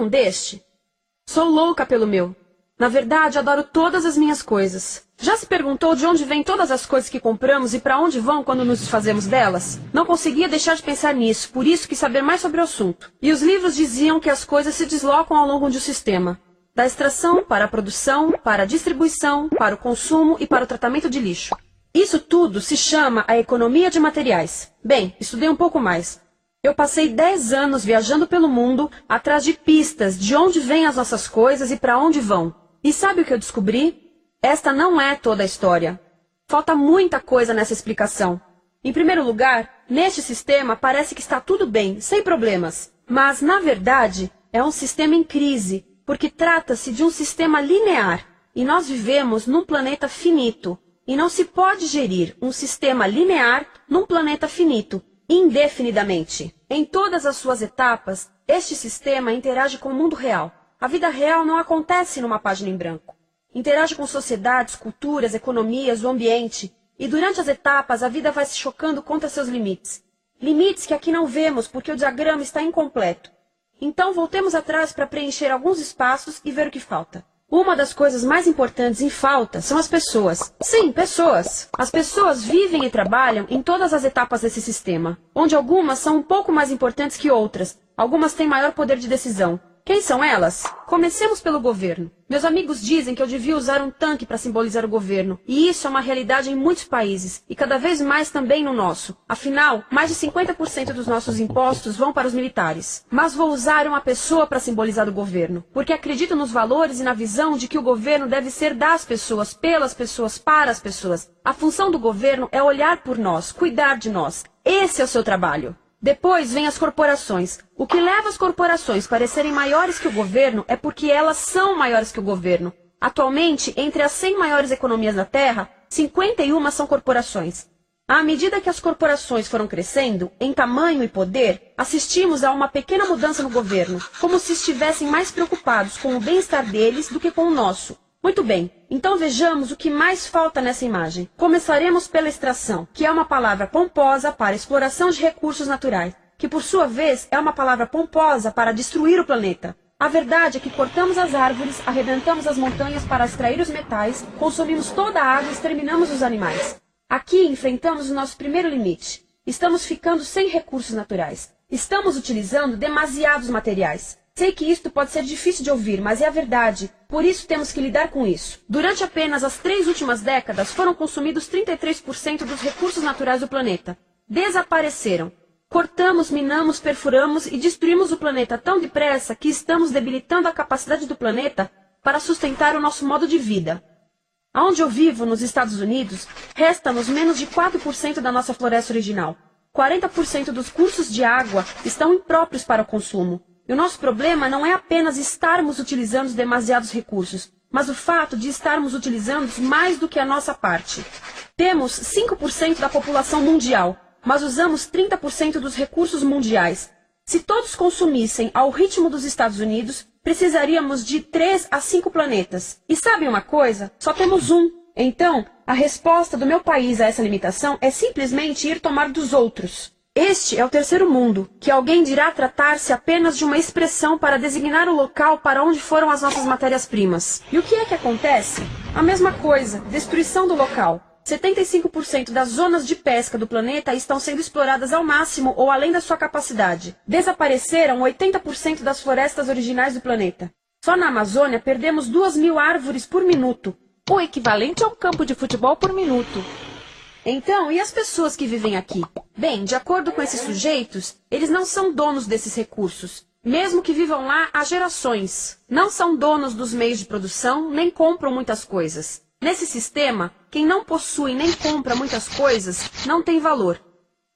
um deste? Sou louca pelo meu. Na verdade, adoro todas as minhas coisas. Já se perguntou de onde vêm todas as coisas que compramos e para onde vão quando nos desfazemos delas? Não conseguia deixar de pensar nisso, por isso quis saber mais sobre o assunto. E os livros diziam que as coisas se deslocam ao longo de um sistema. Da extração para a produção, para a distribuição, para o consumo e para o tratamento de lixo. Isso tudo se chama a economia de materiais. Bem, estudei um pouco mais. Eu passei 10 anos viajando pelo mundo atrás de pistas de onde vêm as nossas coisas e para onde vão. E sabe o que eu descobri? Esta não é toda a história. Falta muita coisa nessa explicação. Em primeiro lugar, neste sistema parece que está tudo bem, sem problemas. Mas, na verdade, é um sistema em crise, porque trata-se de um sistema linear. E nós vivemos num planeta finito. E não se pode gerir um sistema linear num planeta finito, indefinidamente. Em todas as suas etapas, este sistema interage com o mundo real. A vida real não acontece numa página em branco. Interage com sociedades, culturas, economias, o ambiente. E durante as etapas, a vida vai se chocando contra seus limites. Limites que aqui não vemos porque o diagrama está incompleto. Então, voltemos atrás para preencher alguns espaços e ver o que falta. Uma das coisas mais importantes em falta são as pessoas. Sim, pessoas. As pessoas vivem e trabalham em todas as etapas desse sistema, onde algumas são um pouco mais importantes que outras. Algumas têm maior poder de decisão. Quem são elas? Comecemos pelo governo. Meus amigos dizem que eu devia usar um tanque para simbolizar o governo. E isso é uma realidade em muitos países. E cada vez mais também no nosso. Afinal, mais de 50% dos nossos impostos vão para os militares. Mas vou usar uma pessoa para simbolizar o governo. Porque acredito nos valores e na visão de que o governo deve ser das pessoas, pelas pessoas, para as pessoas. A função do governo é olhar por nós, cuidar de nós. Esse é o seu trabalho. Depois vem as corporações. O que leva as corporações a parecerem maiores que o governo é porque elas são maiores que o governo. Atualmente, entre as 100 maiores economias da Terra, 51 são corporações. À medida que as corporações foram crescendo, em tamanho e poder, assistimos a uma pequena mudança no governo, como se estivessem mais preocupados com o bem-estar deles do que com o nosso. Muito bem, então vejamos o que mais falta nessa imagem. Começaremos pela extração, que é uma palavra pomposa para exploração de recursos naturais, que por sua vez é uma palavra pomposa para destruir o planeta. A verdade é que cortamos as árvores, arrebentamos as montanhas para extrair os metais, consumimos toda a água e exterminamos os animais. Aqui enfrentamos o nosso primeiro limite. Estamos ficando sem recursos naturais. Estamos utilizando demasiados materiais. Sei que isto pode ser difícil de ouvir, mas é a verdade. Por isso temos que lidar com isso. Durante apenas as 3 últimas décadas, foram consumidos 33% dos recursos naturais do planeta. Desapareceram. Cortamos, minamos, perfuramos e destruímos o planeta tão depressa que estamos debilitando a capacidade do planeta para sustentar o nosso modo de vida. Onde eu vivo, nos Estados Unidos, resta-nos menos de 4% da nossa floresta original. 40% dos cursos de água estão impróprios para o consumo. E o nosso problema não é apenas estarmos utilizando demasiados recursos, mas o fato de estarmos utilizando mais do que a nossa parte. Temos 5% da população mundial, mas usamos 30% dos recursos mundiais. Se todos consumissem ao ritmo dos Estados Unidos, precisaríamos de 3 a 5 planetas. E sabe uma coisa? Só temos um. Então, a resposta do meu país a essa limitação é simplesmente ir tomar dos outros. Este é o terceiro mundo, que alguém dirá tratar-se apenas de uma expressão para designar o local para onde foram as nossas matérias-primas. E o que é que acontece? A mesma coisa, destruição do local. 75% das zonas de pesca do planeta estão sendo exploradas ao máximo ou além da sua capacidade. Desapareceram 80% das florestas originais do planeta. Só na Amazônia perdemos 2.000 árvores por minuto, o equivalente a um campo de futebol por minuto. Então, e as pessoas que vivem aqui? Bem, de acordo com esses sujeitos, eles não são donos desses recursos. Mesmo que vivam lá há gerações. Não são donos dos meios de produção, nem compram muitas coisas. Nesse sistema, quem não possui nem compra muitas coisas não tem valor.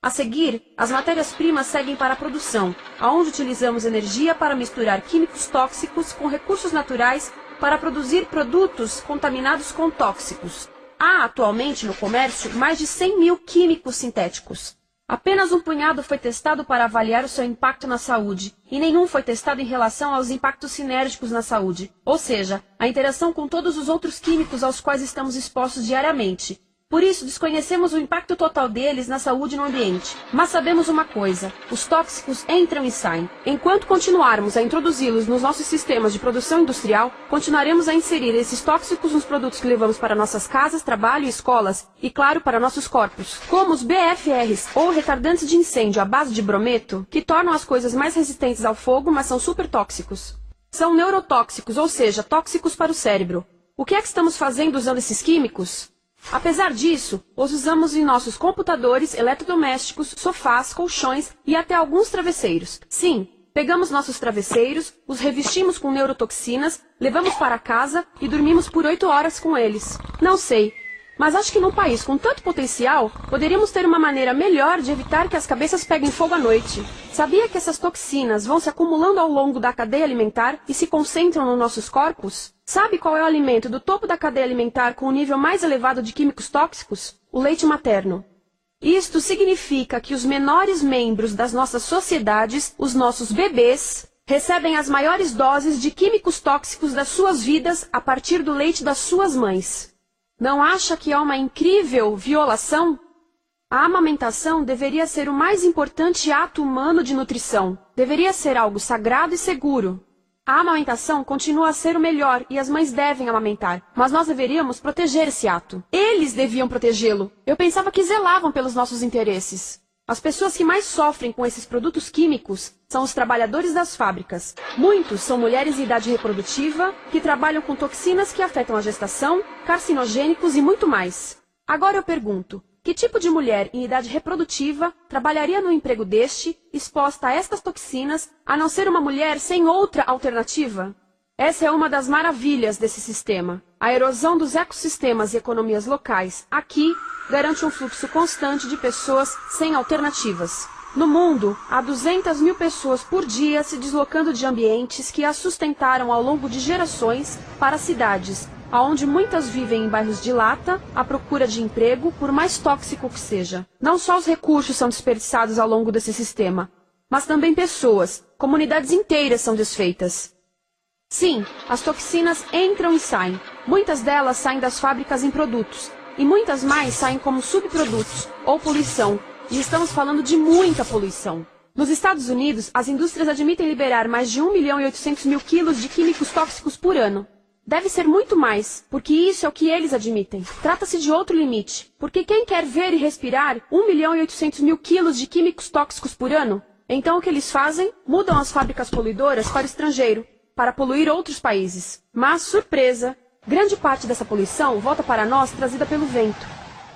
A seguir, as matérias-primas seguem para a produção, onde utilizamos energia para misturar químicos tóxicos com recursos naturais para produzir produtos contaminados com tóxicos. Há atualmente no comércio mais de 100.000 químicos sintéticos. Apenas um punhado foi testado para avaliar o seu impacto na saúde, e nenhum foi testado em relação aos impactos sinérgicos na saúde, ou seja, a interação com todos os outros químicos aos quais estamos expostos diariamente. Por isso, desconhecemos o impacto total deles na saúde e no ambiente. Mas sabemos uma coisa: os tóxicos entram e saem. Enquanto continuarmos a introduzi-los nos nossos sistemas de produção industrial, continuaremos a inserir esses tóxicos nos produtos que levamos para nossas casas, trabalho e escolas, e claro, para nossos corpos. Como os BFRs, ou retardantes de incêndio à base de brometo, que tornam as coisas mais resistentes ao fogo, mas são super tóxicos. São neurotóxicos, ou seja, tóxicos para o cérebro. O que é que estamos fazendo usando esses químicos? Apesar disso, os usamos em nossos computadores, eletrodomésticos, sofás, colchões e até alguns travesseiros. Sim, pegamos nossos travesseiros, os revestimos com neurotoxinas, levamos para casa e dormimos por 8 horas com eles. Não sei, mas acho que num país com tanto potencial, poderíamos ter uma maneira melhor de evitar que as cabeças peguem fogo à noite. Sabia que essas toxinas vão se acumulando ao longo da cadeia alimentar e se concentram nos nossos corpos? Sabe qual é o alimento do topo da cadeia alimentar com o nível mais elevado de químicos tóxicos? O leite materno. Isto significa que os menores membros das nossas sociedades, os nossos bebês, recebem as maiores doses de químicos tóxicos das suas vidas a partir do leite das suas mães. Não acha que é uma incrível violação? A amamentação deveria ser o mais importante ato humano de nutrição. Deveria ser algo sagrado e seguro. A amamentação continua a ser o melhor e as mães devem amamentar, mas nós deveríamos proteger esse ato. Eles deviam protegê-lo. Eu pensava que zelavam pelos nossos interesses. As pessoas que mais sofrem com esses produtos químicos são os trabalhadores das fábricas. Muitos são mulheres em idade reprodutiva que trabalham com toxinas que afetam a gestação, carcinogênicos e muito mais. Agora eu pergunto: que tipo de mulher em idade reprodutiva trabalharia num emprego deste, exposta a estas toxinas, a não ser uma mulher sem outra alternativa? Essa é uma das maravilhas desse sistema. A erosão dos ecossistemas e economias locais, aqui, garante um fluxo constante de pessoas sem alternativas. No mundo, há 200 mil pessoas por dia se deslocando de ambientes que as sustentaram ao longo de gerações para cidades, onde muitas vivem em bairros de lata, à procura de emprego, por mais tóxico que seja. Não só os recursos são desperdiçados ao longo desse sistema, mas também pessoas, comunidades inteiras são desfeitas. Sim, as toxinas entram e saem. Muitas delas saem das fábricas em produtos, e muitas mais saem como subprodutos, ou poluição, e estamos falando de muita poluição. Nos Estados Unidos, as indústrias admitem liberar mais de 1.800.000 quilos de químicos tóxicos por ano. Deve ser muito mais, porque isso é o que eles admitem. Trata-se de outro limite, porque quem quer ver e respirar 1.800.000 quilos de químicos tóxicos por ano? Então o que eles fazem? Mudam as fábricas poluidoras para o estrangeiro, para poluir outros países. Mas, surpresa, grande parte dessa poluição volta para nós trazida pelo vento.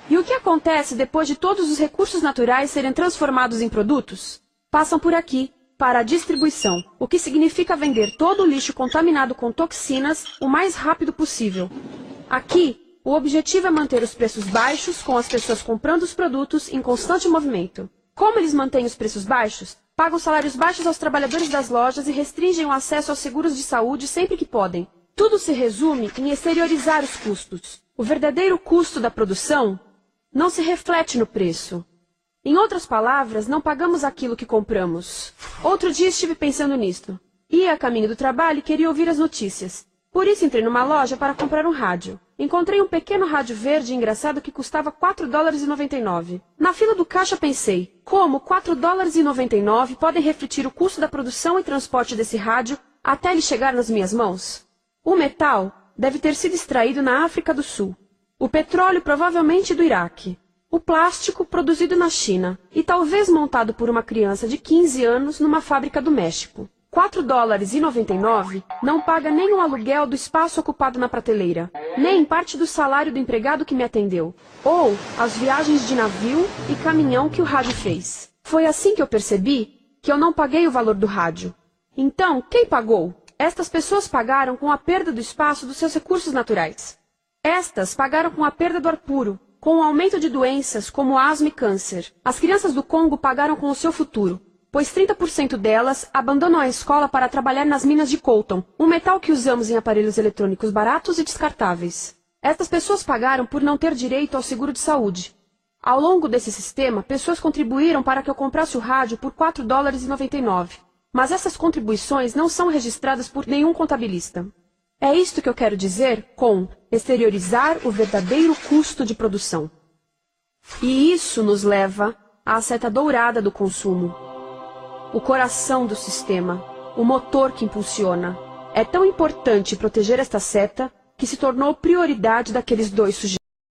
E o que acontece depois de todos os recursos naturais serem transformados em produtos? Passam por aqui, para a distribuição, o que significa vender todo o lixo contaminado com toxinas o mais rápido possível. Aqui, o objetivo é manter os preços baixos, com as pessoas comprando os produtos em constante movimento. Como eles mantêm os preços baixos? Pagam salários baixos aos trabalhadores das lojas e restringem o acesso aos seguros de saúde sempre que podem. Tudo se resume em exteriorizar os custos. O verdadeiro custo da produção não se reflete no preço. Em outras palavras, não pagamos aquilo que compramos. Outro dia estive pensando nisto. Ia a caminho do trabalho e queria ouvir as notícias. Por isso entrei numa loja para comprar um rádio. Encontrei um pequeno rádio verde e engraçado que custava $4,99. Na fila do caixa pensei, como $4,99 podem refletir o custo da produção e transporte desse rádio até ele chegar nas minhas mãos? O metal deve ter sido extraído na África do Sul. O petróleo provavelmente do Iraque. O plástico produzido na China e talvez montado por uma criança de 15 anos numa fábrica do México. $4,99 não paga nem o aluguel do espaço ocupado na prateleira, nem parte do salário do empregado que me atendeu, ou as viagens de navio e caminhão que o rádio fez. Foi assim que eu percebi que eu não paguei o valor do rádio. Então, quem pagou? Estas pessoas pagaram com a perda do espaço dos seus recursos naturais. Estas pagaram com a perda do ar puro, com o aumento de doenças como asma e câncer. As crianças do Congo pagaram com o seu futuro, pois 30% delas abandonam a escola para trabalhar nas minas de coltan, um metal que usamos em aparelhos eletrônicos baratos e descartáveis. Estas pessoas pagaram por não ter direito ao seguro de saúde. Ao longo desse sistema, pessoas contribuíram para que eu comprasse o rádio por $4,99. Mas essas contribuições não são registradas por nenhum contabilista. É isto que eu quero dizer com exteriorizar o verdadeiro custo de produção. E isso nos leva à seta dourada do consumo. O coração do sistema, o motor que impulsiona. É tão importante proteger esta seta que se tornou prioridade daqueles dois sujeitos.